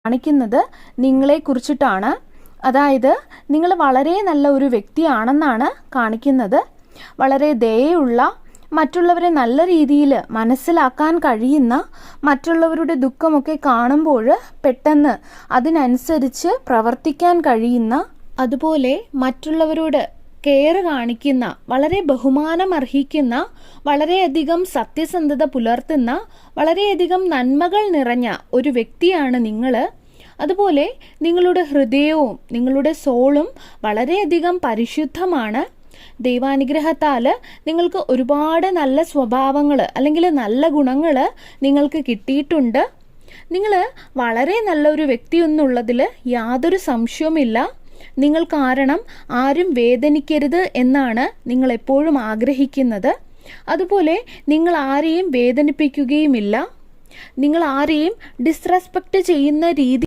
കാണിക്കുന്നത് നിങ്ങളെ കുറിച്ചിട്ടാണ്. അതായത് നിങ്ങൾ വളരെ നല്ല ഒരു വ്യക്തിയാണെന്നാണ് കാണിക്കുന്നത്. വളരെ ദയയുള്ള, മറ്റുള്ളവരെ നല്ല രീതിയിൽ മനസ്സിലാക്കാൻ കഴിയുന്ന, മറ്റുള്ളവരുടെ ദുഃഖമൊക്കെ കാണുമ്പോൾ പെട്ടെന്ന് അതിനനുസരിച്ച് പ്രവർത്തിക്കാൻ കഴിയുന്ന, അതുപോലെ മറ്റുള്ളവരോട് കെയർ കാണിക്കുന്ന, വളരെ ബഹുമാനം അർഹിക്കുന്ന, വളരെയധികം സത്യസന്ധത പുലർത്തുന്ന, വളരെയധികം നന്മകൾ നിറഞ്ഞ ഒരു വ്യക്തിയാണ് നിങ്ങൾ. അതുപോലെ നിങ്ങളുടെ ഹൃദയവും നിങ്ങളുടെ സോളും വളരെയധികം പരിശുദ്ധമാണ്. ദൈവാനുഗ്രഹത്താൽ നിങ്ങൾക്ക് ഒരുപാട് നല്ല സ്വഭാവങ്ങൾ അല്ലെങ്കിൽ നല്ല ഗുണങ്ങൾ നിങ്ങൾക്ക് കിട്ടിയിട്ടുണ്ട്. നിങ്ങൾ വളരെ നല്ലൊരു വ്യക്തി എന്നുള്ളതിൽ യാതൊരു സംശയവുമില്ല. നിങ്ങൾ കാരണം ആരും വേദനിക്കരുത് എന്നാണ് നിങ്ങൾ എപ്പോഴും ആഗ്രഹിക്കുന്നത്. അതുപോലെ നിങ്ങൾ ആരെയും വേദനിപ്പിക്കുകയുമില്ല. നിങ്ങൾ ആരെയും ഡിസ്റെസ്പെക്റ്റ് ചെയ്യുന്ന രീതി